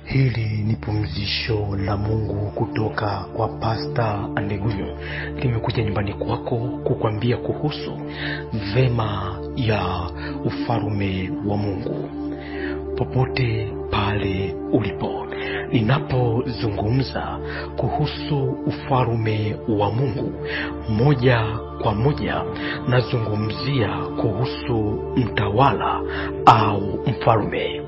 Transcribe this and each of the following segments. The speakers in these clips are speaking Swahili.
Hili ni pumzisho la Mungu kutoka kwa Pastor Andegunyo. Limekuja nyumbani kwako kukwambia kuhusu vema ya ufalme wa Mungu. Popote pale ulipo, ninapozungumza kuhusu ufalme wa Mungu, moja kwa moja nazungumzia kuhusu mtawala au mfalme.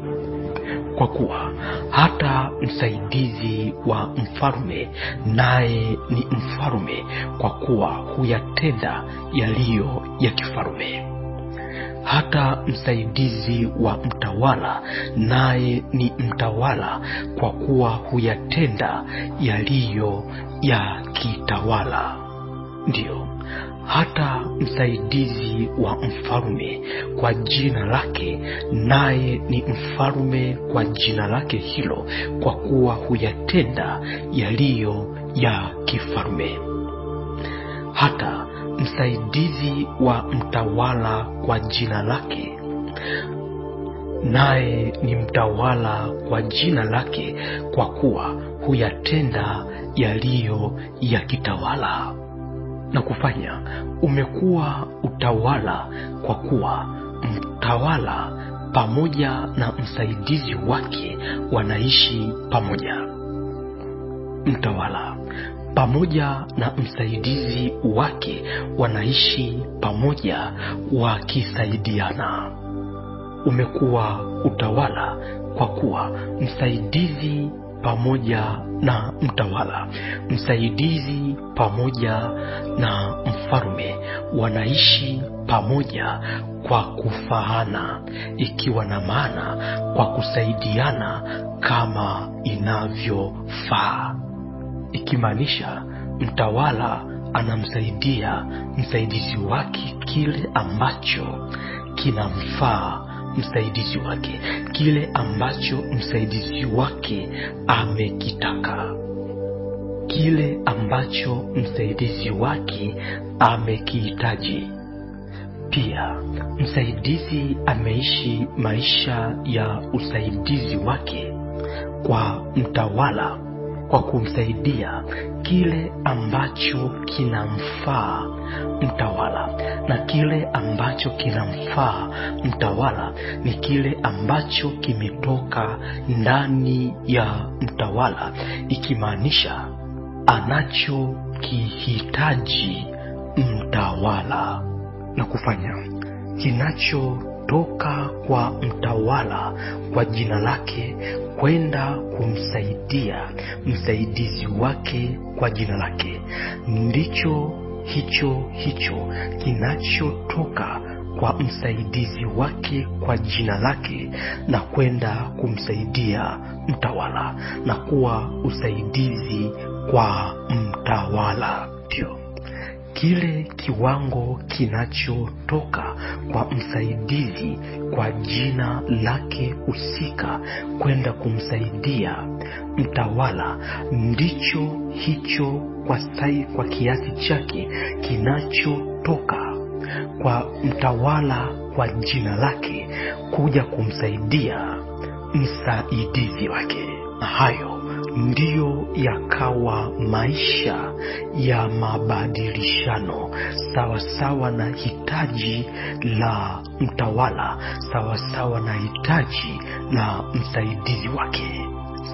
Kwa kuwa hata msaidizi wa mfalme naye ni mfalme, kwa kuwa huyatenda yaliyo ya kifalme. Hata msaidizi wa mtawala naye ni mtawala, kwa kuwa huyatenda yaliyo ya kitawala. Ndiyo, hata msaidizi wa mfalme kwa jina lake naye ni mfalme kwa jina lake hilo, kwa kuwa huyatenda yaliyo ya kifalme. Hata msaidizi wa mtawala kwa jina lake naye ni mtawala kwa jina lake, kwa kuwa huyatenda yaliyo ya kitawala, na kufanya umekuwa utawala, kwa kuwa mtawala pamoja na msaidizi wake wanaishi pamoja. Mtawala pamoja na msaidizi wake wanaishi pamoja wakisaidiana. Umekuwa utawala, kwa kuwa msaidizi pamoja na mtawala, msaidizi pamoja na mfalme wanaishi pamoja kwa kufaana, ikiwa na maana kwa kusaidiana kama inavyofaa. Ikimaanisha mtawala anamsaidia msaidizi wake kile ambacho kinamfaa msaidizi wake, kile ambacho msaidizi wake amekitaka, kile ambacho msaidizi wake amekihitaji. Pia msaidizi ameishi maisha ya usaidizi wake kwa mtawala, kwa kumsaidia kile ambacho kinamfaa mtawala, na kile ambacho kinamfaa mtawala ni kile ambacho kimetoka ndani ya mtawala, ikimaanisha anachokihitaji mtawala, na kufanya kinachotoka kwa mtawala kwa jina lake kwenda kumsaidia msaidizi wake kwa jina lake, ndicho hicho kinachotoka kwa msaidizi wake kwa jina lake na kwenda kumsaidia mtawala, na kuwa usaidizi kwa mtawala. Ndio kile kiwango kinachotoka kwa msaidizi kwa jina lake husika kwenda kumsaidia mtawala, ndicho hicho kwa kiasi chake kinachotoka kwa mtawala kwa jina lake kuja kumsaidia msaidizi wake. Na hayo ndiyo yakawa maisha ya mabadilishano, sawasawa na hitaji la mtawala, sawasawa na hitaji la msaidizi wake,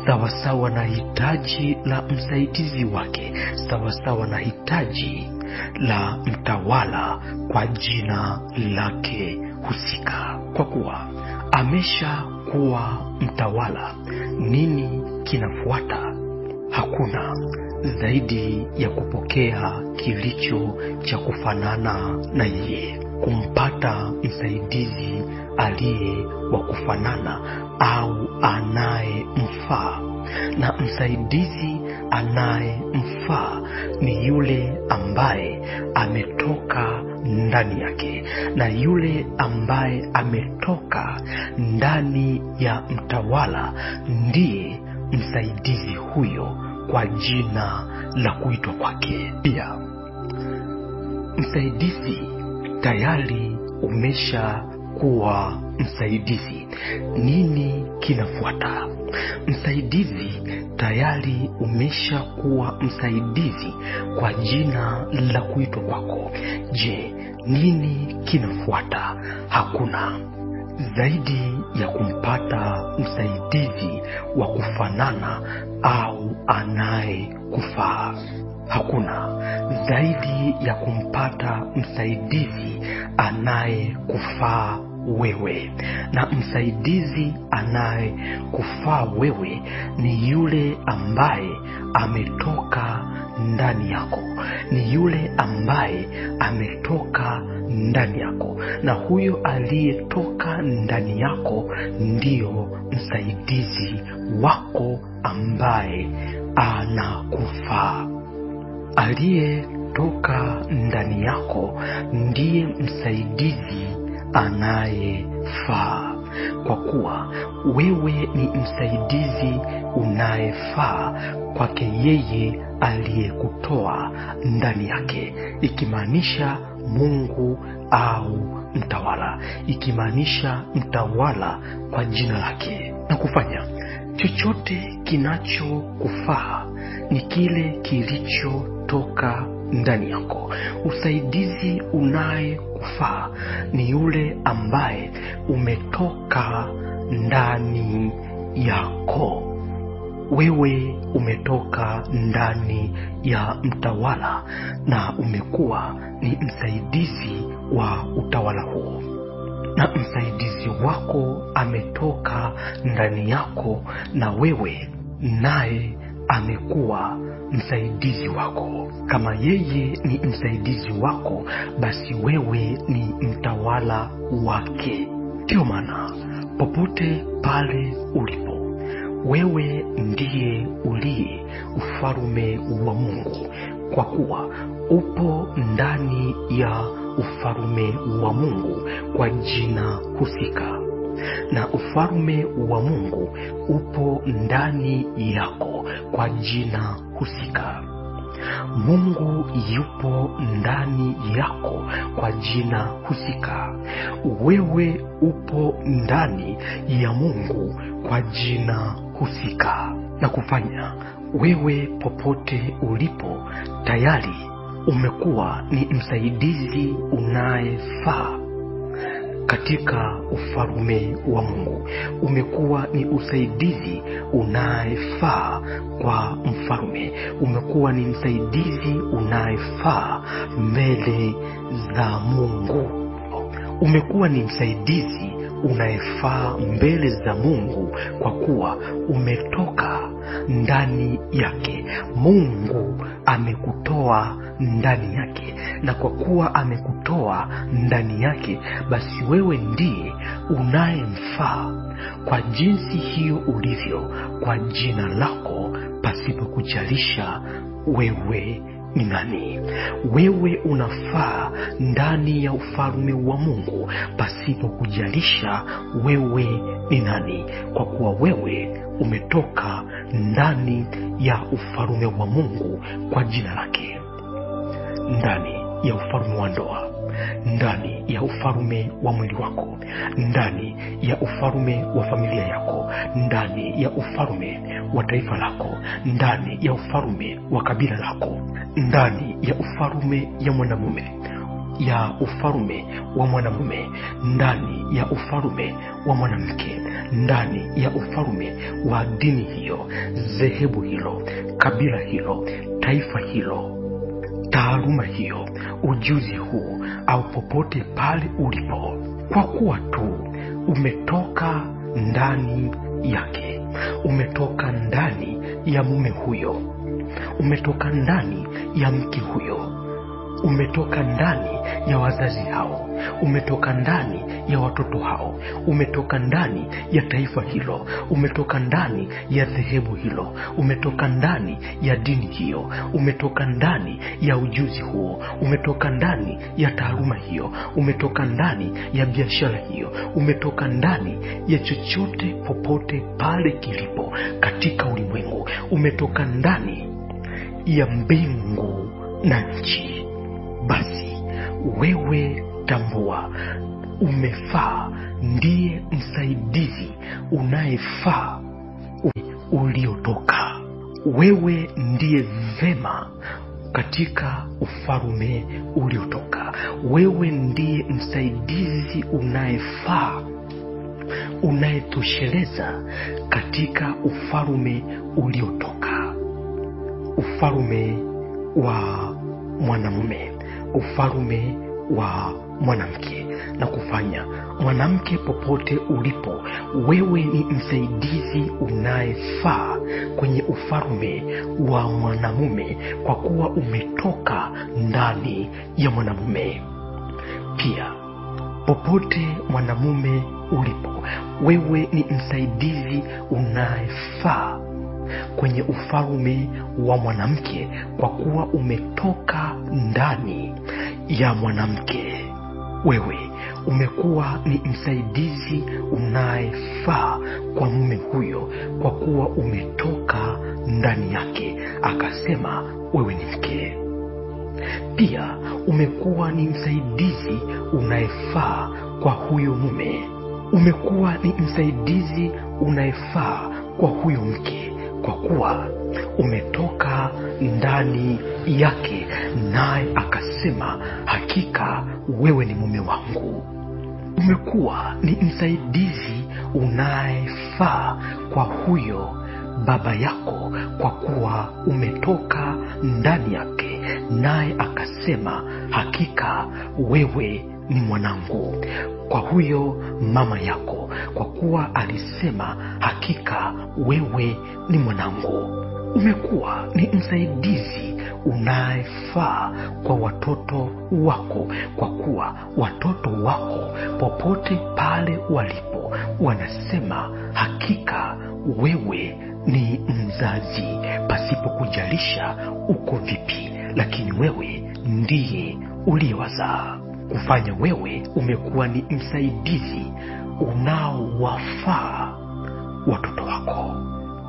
sawasawa na hitaji la msaidizi wake, sawasawa na hitaji la mtawala kwa jina lake husika. Kwa kuwa amesha kuwa mtawala, nini kinafuata? Hakuna zaidi ya kupokea kilicho cha kufanana na yeye, kumpata msaidizi aliye wa kufanana au anayemfaa. Na msaidizi anayemfaa ni yule ambaye ametoka ndani yake, na yule ambaye ametoka ndani ya mtawala ndiye msaidizi huyo kwa jina la kuitwa kwake. Pia msaidizi tayari umesha kuwa msaidizi, nini kinafuata? Msaidizi tayari umesha kuwa msaidizi kwa jina la kuitwa kwako. Je, nini kinafuata? Hakuna. Zaidi ya kumpata msaidizi wa kufanana au anayekufaa. Hakuna. Zaidi ya kumpata msaidizi anayekufaa wewe. Na msaidizi anayekufaa wewe ni yule ambaye ametoka ndani yako. Ni yule ambaye ametoka ndani yako. Na huyo aliyetoka ndani yako ndiyo msaidizi wako ambaye anakufaa. Aliyetoka ndani yako ndiye msaidizi anayefaa, kwa kuwa wewe ni msaidizi unayefaa kwake yeye aliyekutoa ndani yake, ikimaanisha Mungu au mtawala, ikimaanisha mtawala kwa jina lake. Na kufanya chochote kinachokufaa ni kile kilichotoka ndani yako. Usaidizi unayekufaa ni yule ambaye umetoka ndani yako. Wewe umetoka ndani ya mtawala na umekuwa ni msaidizi wa utawala huo. Na msaidizi wako ametoka ndani yako na wewe naye amekuwa msaidizi wako. Kama yeye ni msaidizi wako, basi wewe ni mtawala wake. Ndio maana popote pale ulipo, wewe ndiye uliye ufalme wa Mungu, kwa kuwa upo ndani ya ufalme wa Mungu kwa jina husika. Na ufalme wa Mungu upo ndani yako kwa jina husika. Mungu yupo ndani yako kwa jina husika. Wewe upo ndani ya Mungu kwa jina husika. Na kufanya wewe popote ulipo tayari umekuwa ni msaidizi unayefaa katika ufalme wa Mungu. Umekuwa ni usaidizi unayefaa kwa mfalme. Umekuwa ni msaidizi unayefaa mbele za Mungu. Umekuwa ni msaidizi unayefaa mbele za Mungu kwa kuwa umetoka ndani yake. Mungu amekutoa ndani yake, na kwa kuwa amekutoa ndani yake, basi wewe ndiye unayemfaa kwa jinsi hiyo ulivyo kwa jina lako, pasipo kujalisha wewe ni nani. Wewe unafaa ndani ya ufalme wa Mungu pasipo kujalisha wewe ni nani, kwa kuwa wewe umetoka ndani ya ufalme wa Mungu kwa jina lake. Ndani ya ufalme wa ndoa, ndani ya ufalme wa mwili wako, ndani ya ufalme wa familia yako, ndani ya ufalme wa taifa lako, ndani ya ufalme wa kabila lako, ndani ya ufalme ya mwanamume, ya ufalme wa mwanamume, ndani ya ufalme wa mwanamke, ndani ya ufalme wa dini hiyo, dhehebu hilo, kabila hilo, taifa hilo, taaluma hiyo, ujuzi huu, au popote pale ulipo, kwa kuwa tu umetoka ndani yake. Umetoka ndani ya mume huyo, umetoka ndani ya mke huyo, umetoka ndani ya wazazi hao, umetoka ndani ya watoto hao, umetoka ndani ya taifa hilo, umetoka ndani ya dhehebu hilo, umetoka ndani ya dini hiyo, umetoka ndani ya ujuzi huo, umetoka ndani ya taaluma hiyo, umetoka ndani ya biashara hiyo, umetoka ndani ya chochote popote pale kilipo katika ulimwengu, umetoka ndani ya mbingu na nchi. Basi wewe tambua, umefaa, ndiye msaidizi unayefaa uliotoka. Wewe ndiye vema katika ufalme uliotoka. Wewe ndiye msaidizi unayefaa, unayetosheleza katika ufalme uliotoka. Ufalme wa mwanamume, ufalme wa mwanamke, na kufanya mwanamke popote ulipo, wewe ni msaidizi unayefaa kwenye ufalme wa mwanamume, kwa kuwa umetoka ndani ya mwanamume. Pia popote mwanamume ulipo, wewe ni msaidizi unayefaa kwenye ufalme wa mwanamke, kwa kuwa umetoka ndani ya mwanamke. Wewe umekuwa ni msaidizi unayefaa kwa mume huyo, kwa kuwa umetoka ndani yake, akasema wewe ni mke. Pia umekuwa ni msaidizi unayefaa kwa huyo mume. Umekuwa ni msaidizi unayefaa kwa huyo mke, kwa kuwa umetoka ndani yake, naye akasema hakika wewe ni mume wangu. Umekuwa ni msaidizi unayefaa kwa huyo baba yako, kwa kuwa umetoka ndani yake, naye akasema hakika wewe ni mwanangu. Kwa huyo mama yako, kwa kuwa alisema hakika wewe ni mwanangu. Umekuwa ni msaidizi unayefaa kwa watoto wako, kwa kuwa watoto wako popote pale walipo wanasema hakika wewe ni mzazi, pasipo kujalisha uko vipi, lakini wewe ndiye uliyewazaa. Kufanya wewe umekuwa ni msaidizi unaowafaa watoto wako.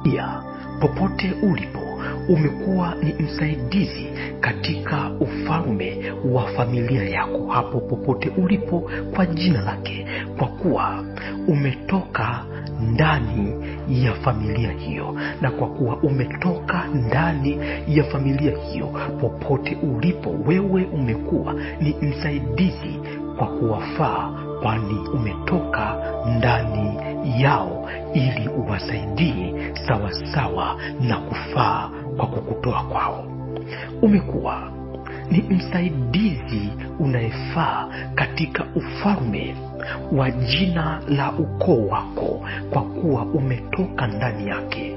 Pia popote ulipo, umekuwa ni msaidizi katika ufalme wa familia yako, hapo popote ulipo, kwa jina lake, kwa kuwa umetoka ndani ya familia hiyo, na kwa kuwa umetoka ndani ya familia hiyo, popote ulipo, wewe umekuwa ni msaidizi kwa kuwafaa, kwani umetoka ndani yao ili uwasaidie sawa sawa na kufaa kwa kukutoa kwao. Umekuwa ni msaidizi unayefaa katika ufalme wa jina la ukoo wako, kwa kuwa umetoka ndani yake.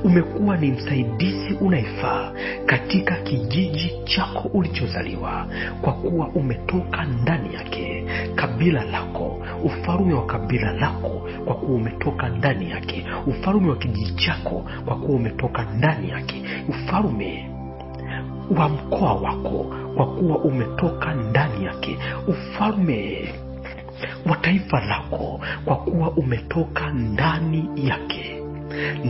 Umekuwa ni msaidizi unayefaa katika kijiji chako ulichozaliwa, kwa kuwa umetoka ndani yake. Kabila lako, ufalme wa kabila lako, kwa kuwa umetoka ndani yake. Ufalme wa kijiji chako, kwa kuwa umetoka ndani yake. Ufalme wa mkoa wako, kwa kuwa umetoka ndani yake. Ufalme wa taifa lako, kwa kuwa umetoka ndani yake.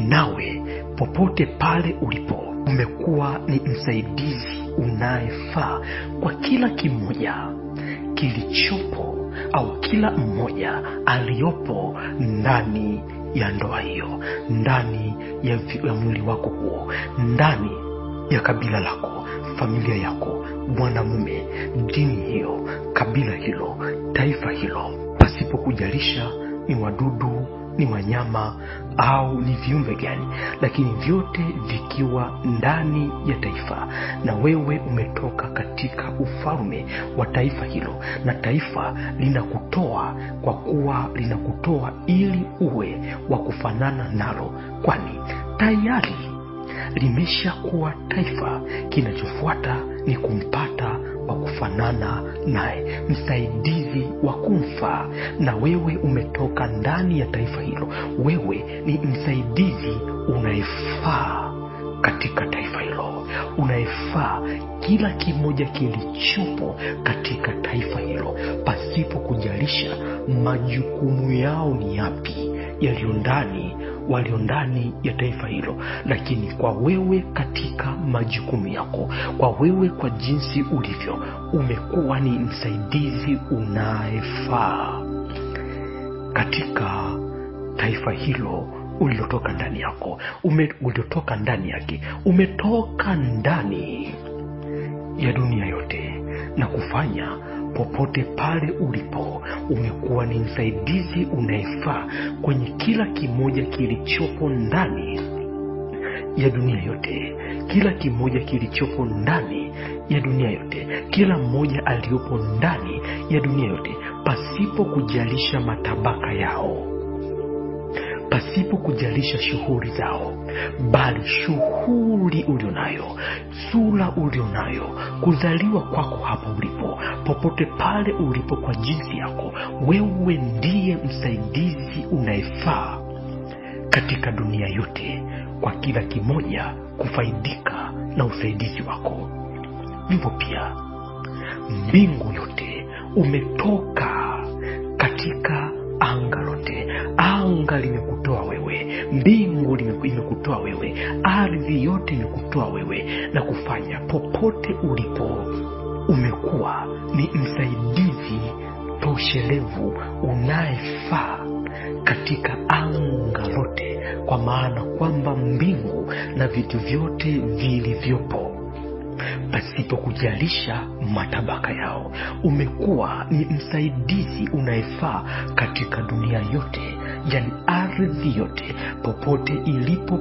Nawe popote pale ulipo, umekuwa ni msaidizi unayefaa kwa kila kimoja kilichopo, au kila mmoja aliyopo ndani ya ndoa hiyo, ndani ya mwili wako huo, ndani ya kabila lako, familia yako, mwanamume, dini hiyo, kabila hilo, taifa hilo, pasipo kujalisha ni wadudu, ni wanyama au ni viumbe gani, lakini vyote vikiwa ndani ya taifa. Na wewe umetoka katika ufalme wa taifa hilo, na taifa linakutoa, kwa kuwa linakutoa ili uwe wa kufanana nalo, kwani tayari limesha kuwa taifa. Kinachofuata ni kumpata wa kufanana naye, msaidizi wa kumfaa. Na wewe umetoka ndani ya taifa hilo, wewe ni msaidizi unayefaa katika taifa hilo, unayefaa kila kimoja kilichopo katika taifa hilo, pasipo kujalisha majukumu yao ni yapi walio ndani ya taifa hilo. Lakini kwa wewe, katika majukumu yako, kwa wewe, kwa jinsi ulivyo, umekuwa ni msaidizi unayefaa katika taifa hilo ulilotoka ndani yako, uliotoka ndani yake, umetoka ndani ya dunia yote, na kufanya popote pale ulipo umekuwa ni msaidizi unayefaa kwenye kila kimoja kilichopo ndani ya dunia yote, kila kimoja kilichopo ndani ya dunia yote, kila mmoja aliyopo ndani ya dunia yote, pasipo kujalisha matabaka yao, pasipo kujalisha shughuli zao, bali shughuli ulionayo, sura ulionayo, kuzaliwa kwako hapo ulipo, popote pale ulipo, kwa jinsi yako, wewe ndiye msaidizi unayefaa katika dunia yote, kwa kila kimoja kufaidika na usaidizi wako. Vivyo pia mbingu yote, umetoka katika anga lote. Anga limekutoa wewe, mbingu imekutoa wewe, ardhi yote imekutoa wewe, na kufanya popote ulipo umekuwa ni msaidizi toshelevu unayefaa katika anga lote, kwa maana kwamba mbingu na vitu vyote vilivyopo, pasipo kujalisha matabaka yao, umekuwa ni msaidizi unayefaa katika dunia yote, yani ardhi yote, popote ilipo,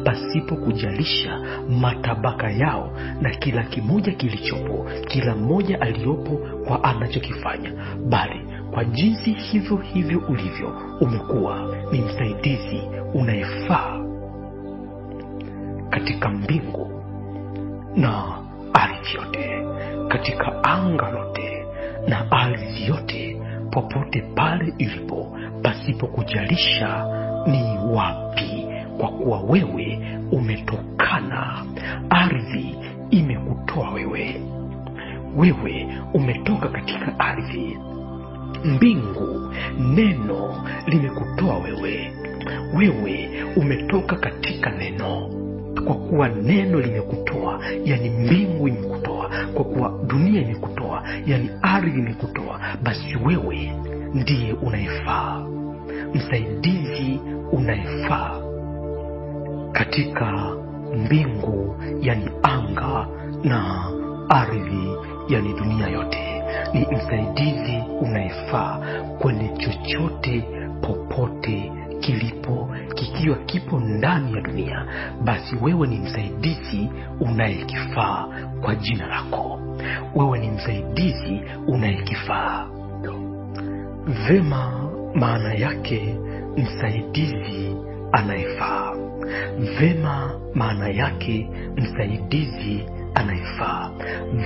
pasipo kujalisha matabaka yao na kila kimoja kilichopo, kila mmoja aliyopo kwa anachokifanya, bali kwa jinsi hivyo hivyo ulivyo, umekuwa ni msaidizi unayefaa katika mbingu na ardhi yote, katika anga lote na ardhi yote, popote pale ilipo, pasipo kujalisha ni wapi, kwa kuwa wewe umetokana, ardhi imekutoa wewe, wewe umetoka katika ardhi, mbingu neno limekutoa wewe, wewe umetoka katika neno, kwa kuwa neno limekutoa, yani mbingu imekutoa, kwa kuwa dunia imekutoa, yani ardhi imekutoa, basi wewe ndiye unayefaa, msaidizi unayefaa katika mbingu, yani anga, na ardhi, yani dunia yote. Ni msaidizi unayefaa kwenye chochote popote kilipo, kikiwa kipo ndani ya dunia, basi wewe ni msaidizi unayekifaa kwa jina lako, wewe ni msaidizi unayekifaa. Vema, maana yake msaidizi anayefaa. Vema, maana yake msaidizi anayefaa.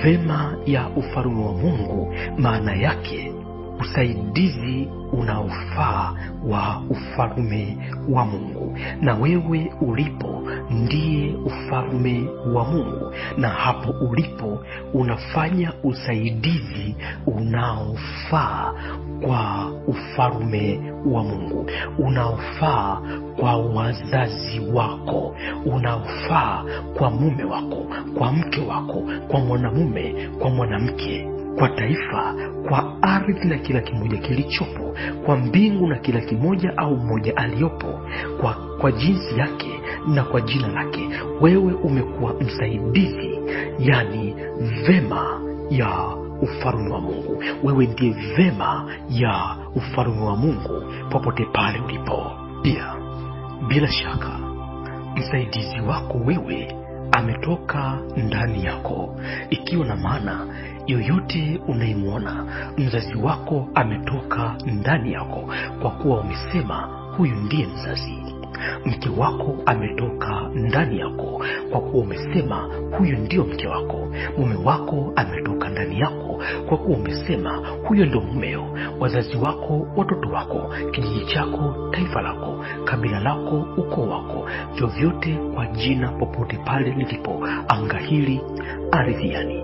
Vema ya ufalme wa Mungu, maana yake usaidizi unaofaa wa ufalme wa Mungu, na wewe ulipo ndiye ufalme wa Mungu, na hapo ulipo unafanya usaidizi unaofaa kwa ufalme wa Mungu, unaofaa kwa wazazi wako, unaofaa kwa mume wako, kwa mke wako, kwa mwanamume, kwa mwanamke, kwa taifa, kwa ardhi na kila kimoja kilichopo, kwa mbingu na kila kimoja au mmoja aliyopo, kwa jinsi yake na kwa jina lake. Wewe umekuwa msaidizi, yani vema ya ufalme wa Mungu. Wewe ndiye vema ya ufalme wa Mungu popote pale ulipo. Pia bila shaka msaidizi wako wewe ametoka ndani yako, ikiwa na maana yoyote unayemwona mzazi wako ametoka ndani yako, kwa kuwa umesema huyu ndiye mzazi. Mke wako ametoka ndani yako, kwa kuwa umesema huyu ndio mke wako. Mume wako ametoka ndani yako, kwa kuwa umesema huyo ndio mumeo. Wazazi wako, watoto wako, kijiji chako, taifa lako, kabila lako, ukoo wako, vyovyote kwa jina popote pale lilipo, anga hili, ardhi, yani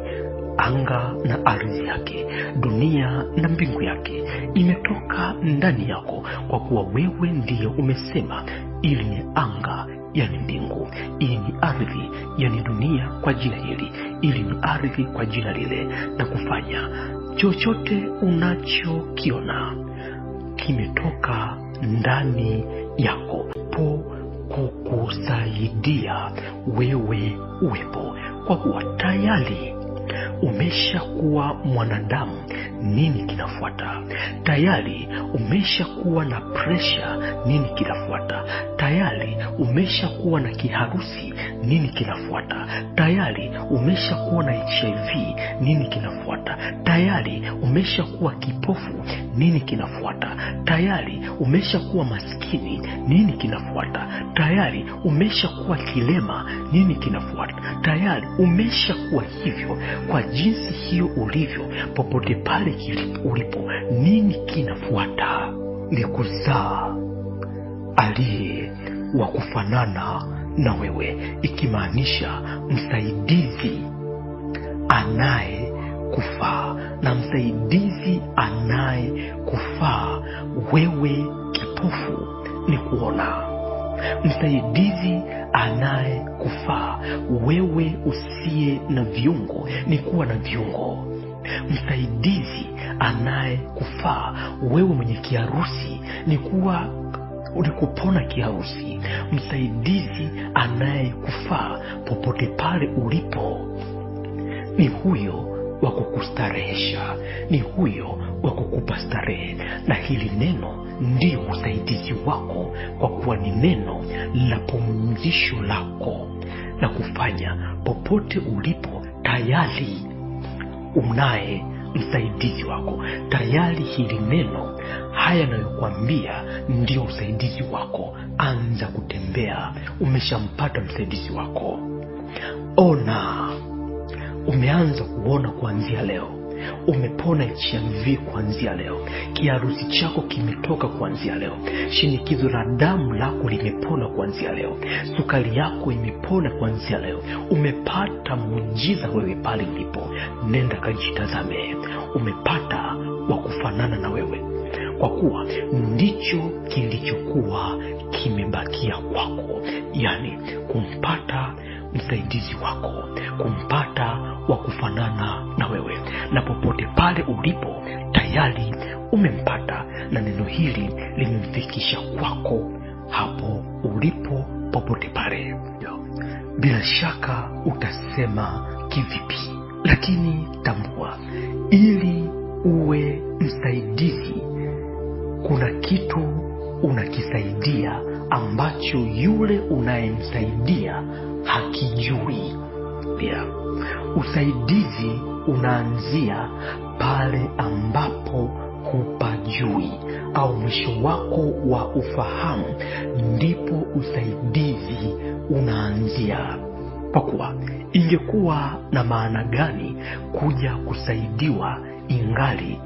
anga na ardhi yake, dunia na mbingu yake, imetoka ndani yako, kwa kuwa wewe ndiyo umesema ili ni anga, yani mbingu, ili ni ardhi, yani dunia kwa jina hili, ili ni ardhi kwa jina lile, na kufanya chochote unachokiona kimetoka ndani yako po kukusaidia wewe uwepo, kwa kuwa tayari umeshakuwa mwanadamu. Nini kinafuata? Tayari umeshakuwa na pressure. Nini kinafuata? Tayari umeshakuwa na kiharusi. Nini kinafuata? Tayari umeshakuwa na HIV. Nini kinafuata? Tayari umeshakuwa kipofu. Nini kinafuata? Tayari umeshakuwa maskini. Nini kinafuata? Tayari umeshakuwa kilema. Nini kinafuata? Tayari umeshakuwa hivyo. Kwa jinsi hiyo ulivyo, popote pale ulipo, nini kinafuata? Ni kuzaa aliye wa kufanana na wewe, ikimaanisha msaidizi anaye kufaa. Na msaidizi anaye kufaa wewe kipofu ni kuona. Msaidizi anaye kufaa wewe usiye na viungo ni kuwa na viungo. Msaidizi anaye kufaa wewe mwenye kiharusi ni kupona kiharusi. Msaidizi anaye kufaa popote pale ulipo ni huyo wa kukustarehesha, ni huyo wa kukupa starehe. Na hili neno ndio usaidizi wako, kwa kuwa ni neno la pumzisho lako na kufanya popote ulipo. Tayari unaye msaidizi wako. Tayari hili neno, haya nayokuambia, ndio usaidizi wako. Anza kutembea, umeshampata msaidizi wako. Ona, umeanza kuona kuanzia leo. Umepona HIV kuanzia leo. Kiharusi chako kimetoka kuanzia leo. Shinikizo la damu lako limepona kuanzia leo. Sukari yako imepona kuanzia leo. Umepata muujiza wewe pale ulipo. Nenda kajitazame. Umepata wa kufanana na wewe, kwa kuwa ndicho kilichokuwa kimebakia kwako, yani kumpata msaidizi wako, kumpata wa kufanana na wewe. Na popote pale ulipo tayari umempata, na neno hili limemfikisha kwako hapo ulipo, popote pale. Bila shaka utasema kivipi? Lakini tambua, ili uwe msaidizi, kuna kitu unakisaidia ambacho yule unayemsaidia hakijui. Pia usaidizi unaanzia pale ambapo hupajui, au mwisho wako wa ufahamu ndipo usaidizi unaanzia. Kwa kuwa ingekuwa na maana gani kuja kusaidiwa ingali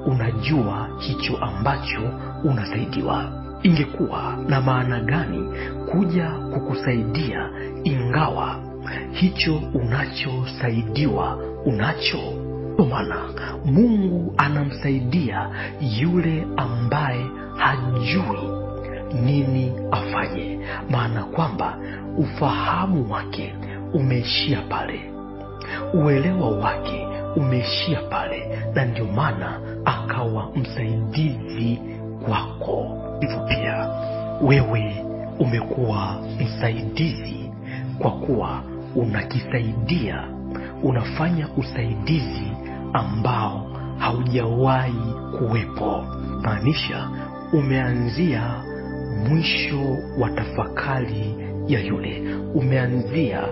unajua hicho ambacho unasaidiwa? Ingekuwa na maana gani kuja kukusaidia ingawa hicho unachosaidiwa unacho? Kwa maana Mungu anamsaidia yule ambaye hajui nini afanye, maana kwamba ufahamu wake umeishia pale, uelewa wake umeishia pale, na ndio maana akawa msaidizi kwako. Hivyo pia wewe umekuwa msaidizi, kwa kuwa unakisaidia, unafanya usaidizi ambao haujawahi kuwepo. Maanisha umeanzia mwisho wa tafakari ya yule, umeanzia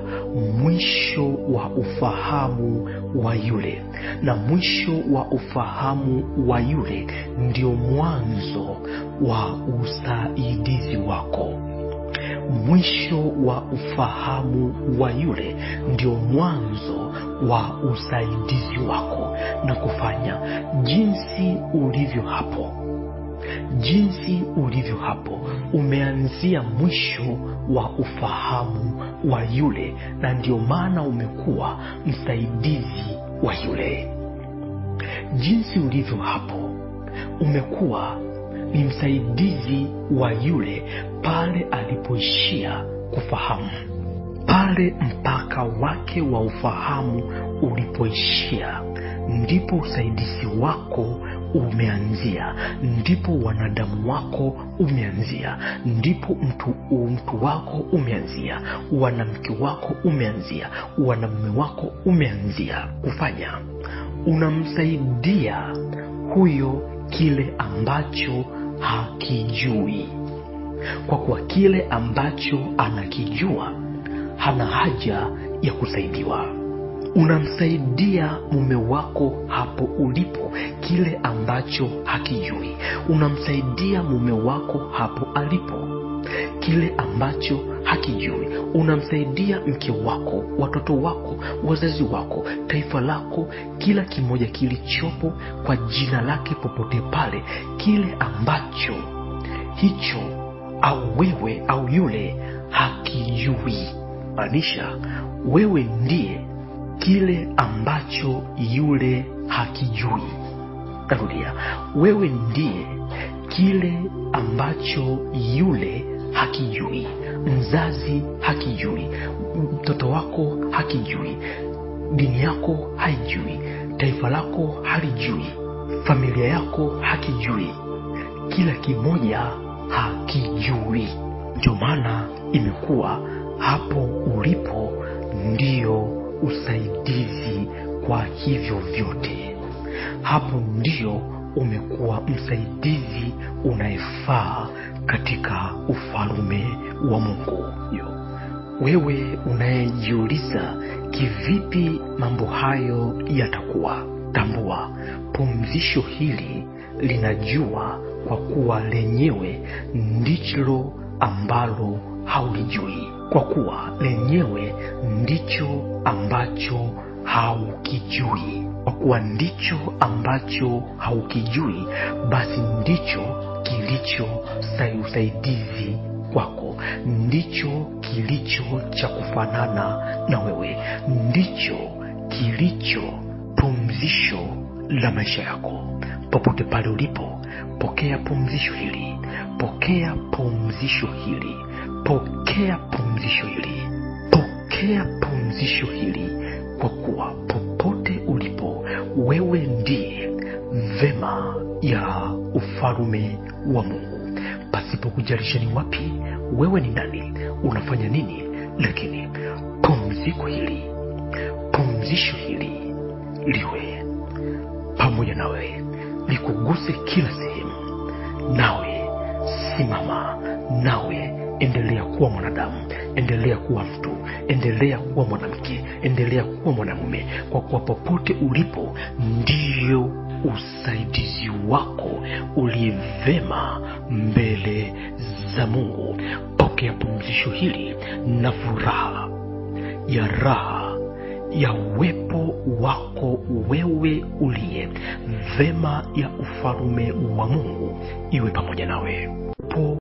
mwisho wa ufahamu wa yule, na mwisho wa ufahamu wa yule ndio mwanzo wa usaidizi wako. Mwisho wa ufahamu wa yule ndio mwanzo wa usaidizi wako, na kufanya jinsi ulivyo hapo. Jinsi ulivyo hapo, umeanzia mwisho wa ufahamu wa yule, na ndio maana umekuwa msaidizi wa yule. Jinsi ulivyo hapo, umekuwa ni msaidizi wa yule pale alipoishia kufahamu, pale mpaka wake wa ufahamu ulipoishia, ndipo usaidizi wako umeanzia, ndipo wanadamu wako umeanzia, ndipo mtu wako umeanzia, wanamke wako umeanzia, wanamume wako umeanzia kufanya. Unamsaidia huyo kile ambacho hakijui, kwa kuwa kile ambacho anakijua hana haja ya kusaidiwa. Unamsaidia mume wako hapo ulipo kile ambacho hakijui. Unamsaidia mume wako hapo alipo kile ambacho hakijui. Unamsaidia mke wako, watoto wako, wazazi wako, taifa lako, kila kimoja kilichopo kwa jina lake popote pale, kile ambacho hicho au wewe au yule hakijui. Maanisha wewe ndiye kile ambacho yule hakijui. Narudia, wewe ndiye kile ambacho yule hakijui. Mzazi hakijui, mtoto wako hakijui, dini yako haijui, taifa lako halijui, familia yako hakijui, kila kimoja hakijui. Ndio maana imekuwa hapo ulipo ndio usaidizi kwa hivyo vyote. Hapo ndio umekuwa msaidizi unayefaa katika ufalme wa Mungu. Wewe unayejiuliza kivipi mambo hayo yatakuwa, tambua pumzisho hili linajua, kwa kuwa lenyewe ndilo ambalo haulijui, kwa kuwa lenyewe ndicho ambacho haukijui. Kwa kuwa ndicho ambacho haukijui, basi ndicho kilicho usaidizi kwako, ndicho kilicho cha kufanana na wewe, ndicho kilicho pumzisho la maisha yako. Popote pale ulipo, pokea pumzisho hili, pokea pumzisho hili, pokea pumzisho hili, pokea pumzisho hili, kwa kuwa popote ulipo wewe ndiye vema ya ufalme wa Mungu. Pasipo kujalisha ni wapi, wewe ni nani, unafanya nini, lakini pumziko hili, pumzisho hili liwe pamoja nawe, likuguse kila sehemu. Nawe simama, nawe endelea kuwa mwanadamu, endelea kuwa mtu, endelea kuwa mwanamke, endelea kuwa mwanamume, kwa kuwa popote ulipo ndio usaidizi wako ulivema mbele za Mungu. Pokea pumzisho hili na furaha ya raha ya uwepo wako wewe uliye vema ya ufalme wa Mungu iwe pamoja nawe.